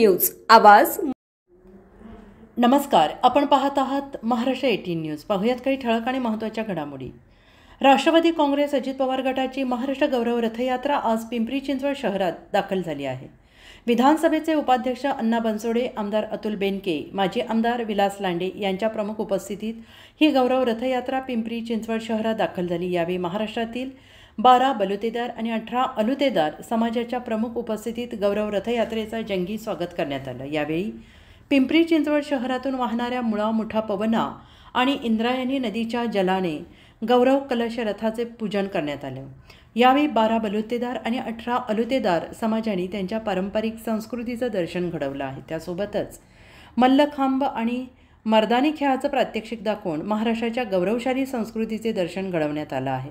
News आवाज। नमस्कार, आपण पाहत आहात महाराष्ट्र 18 न्यूज। पाहुयात काही ठळक आणि महत्त्वाच्या घडामोडी। राष्ट्रवादी काँग्रेस अजित पवार गटाची महाराष्ट्र गौरव रथयात्रा आज पिंपरी चिंचवड शहरात दाखल झाली आहे। विधानसभेचे उपाध्यक्ष अण्णा बनसोडे, आमदार अतुल बेनके, माजी आमदार विलास लांडे यांच्या प्रमुख उपस्थितीत ही गौरव रथयात्रा पिंपरी चिंचवड शहरात दाखल झाली। यावेळी महाराष्ट्रातील 12 बलुतेदार आणि 18 अलुतेदार समाजाच्या प्रमुख उपस्थितीत गौरव रथयात्रेचा जंगी स्वागत करण्यात आलं। यावेळी पिंपरी चिंचवड शहरातून वाहणाऱ्या मुळा मुठा पवना आणि इंद्रायणी नदीच्या जलाने गौरव कलश रथाचे पूजन करण्यात आले। यावेळी 12 बलुतेदार आणि 18 अलुतेदार समाजाने त्यांच्या पारंपरिक संस्कृतीचं दर्शन घडवलं आहे। त्यासोबतच मल्लखांब आणि मर्दानी खेळाचं प्रात्यक्षिक दाखवून महाराष्ट्राच्या गौरवशाली संस्कृतीचे दर्शन घडवण्यात आलं आहे।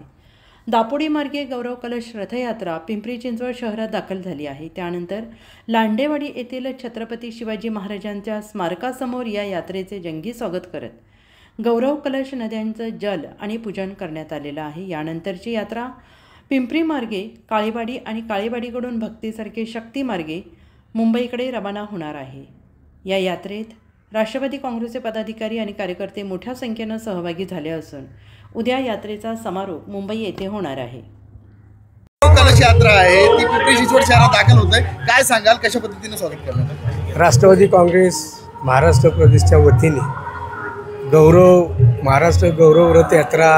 दापोडी मार्गे गौरव कलश रथयात्रा पिंपरी चिंचवड शहरात दाखल झाली आहे। त्यानंतर लांडेवाडी येथील छत्रपती शिवाजी महाराजांच्या स्मारकासमोर या यात्रेचे जंगी स्वागत करत गौरव कलश नद्यांचं जल आणि पूजन करण्यात आलेलं आहे। यानंतरची यात्रा पिंपरी मार्गे काळेवाडी आणि काळेवाडीकडून भक्तीसारखे शक्ती मार्गे मुंबईकडे रवाना होणार आहे। या यात्रेत राष्ट्रवादी काँग्रेसचे पदाधिकारी आणि कार्यकर्ते मोठ्या संख्येने सहभागी झाले असून उद्या यात्रेचा समारोप मुंबई येथे होणार आहे। कलश यात्रा आहे ती पिंपरी चिंचवड शहरात दाखल होत आहे, काय सांगाल, कशा पद्धतीने स्वागत करण्यात? राष्ट्रवादी काँग्रेस महाराष्ट्र प्रदेशच्या वतीने महाराष्ट्र गौरव रथ यात्रा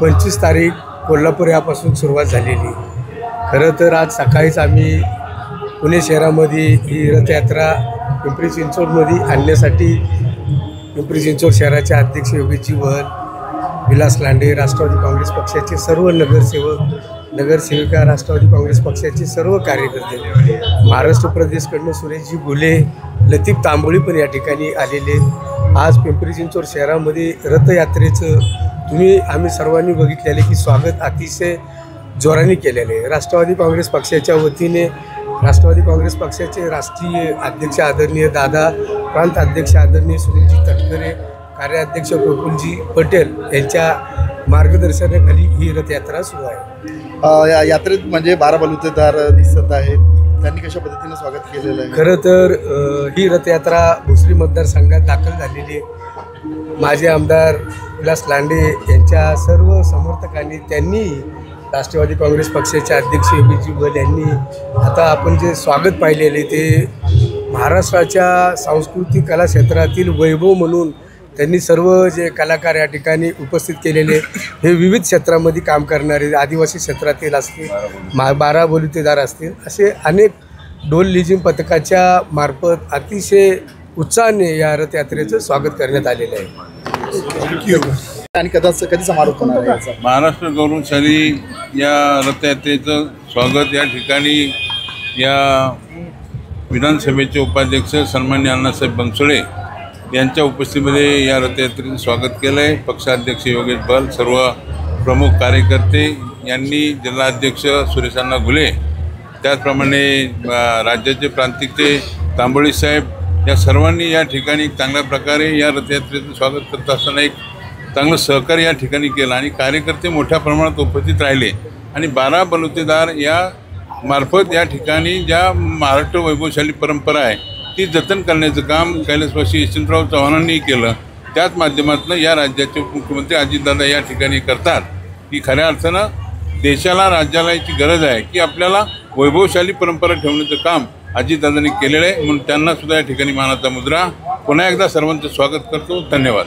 25 तारीख कोल्हापूर यापासून सुरुवात झालेली। खरं तर आज सकाळीच आम्ही पुणे शहरामध्ये ही रथयात्रा पिंपरी चिंचवडमध्ये आणण्यासाठी पिंपरी चिंचवड शहराचे अध्यक्ष योगेशजी वहल, विलास लांडे, राष्ट्रवादी काँग्रेस पक्षाचे सर्व नगरसेवक नगरसेविका, राष्ट्रवादी काँग्रेस पक्षाचे सर्व कार्यकर्ते, महाराष्ट्र प्रदेशकडून सुरेशजी गुले, लतीफ तांबोळी पण या ठिकाणी आलेले। आज पिंपरी चिंचवड शहरामध्ये रथयात्रेचं आम्ही सर्वांनी बघितलेले की स्वागत अतिशय जोराने केलेले आहे। राष्ट्रवादी काँग्रेस पक्षाच्या वतीने राष्ट्रवादी काँग्रेस पक्षाचे राष्ट्रीय अध्यक्ष आदरणीय दादा, प्रांत अध्यक्ष आदरणीय सुनीलजी तटकरे, कार्याध्यक्ष प्रफुल्लजी पटेल यांच्या मार्गदर्शनाखाली ही रथयात्रा सुरू आहे। या यात्रेत म्हणजे 12 बलुतेदार दिसत आहेत, त्यांनी कशा पद्धतीने स्वागत केलेलं आहे? खरं तर ही रथयात्रा भोसरी मतदारसंघात दाखल झालेली आहे। माजी आमदार विलास लांडे यांच्या सर्व समर्थकांनी त्यांनी राष्ट्रवादी काँग्रेस पक्षाचे अध्यक्ष योगेशजी वहल यांनी आता आपण जे स्वागत पाहिलेले ते महाराष्ट्राच्या सांस्कृतिक कला क्षेत्रातील वैभव म्हणून त्यांनी सर्व जे कलाकार या ठिकाणी उपस्थित केलेले हे विविध क्षेत्रामध्ये काम करणारे आदिवासी क्षेत्रातील असतील, 12 बलुतेदार असतील, असे अनेक ढोल लेझिम पथकाच्या मार्फत अतिशय उत्साहाने या रथयात्रेचं स्वागत करण्यात आलेलं आहे। आणि कधी समारोप होणार आहे? महाराष्ट्र गौरवशाली या रथयात्रेचं स्वागत या ठिकाणी या विधानसभेचे उपाध्यक्ष सन्माननीय अण्णासाहेब बनसोडे यांच्या उपस्थितीमध्ये या रथयात्रेचं स्वागत केलं आहे। पक्षाध्यक्ष योगेश वहल, सर्व प्रमुख कार्यकर्ते यांनी, जिल्हाध्यक्ष सुरेश अण्णा गुले, त्याचप्रमाणे राज्याचे प्रांतिकचे तांबोळी साहेब या सर्वांनी या ठिकाणी चांगल्या प्रकारे या रथयात्रेचं स्वागत करत असताना एक चांगलं सहकार्य या ठिकाणी केलं आणि कार्यकर्ते मोठ्या प्रमाणात उपस्थित राहिले आणि 12 बलुतेदार या मार्फत या ठिकाणी ज्या महाराष्ट्र वैभवशाली परंपरा आहे ती जतन करण्याचं काम कैलासवासी यशवंतराव चव्हाणांनी केलं। त्याच माध्यमातून या राज्याचे मुख्यमंत्री अजितदादा या ठिकाणी करतात की खऱ्या अर्थानं देशाला, राज्याला याची गरज आहे की आपल्याला वैभवशाली परंपरा ठेवण्याचं काम अजितदादांनी केलेलं आहे। म्हणून त्यांना सुद्धा या ठिकाणी मानाचा मुद्रा। पुन्हा एकदा सर्वांचं स्वागत करतो। धन्यवाद।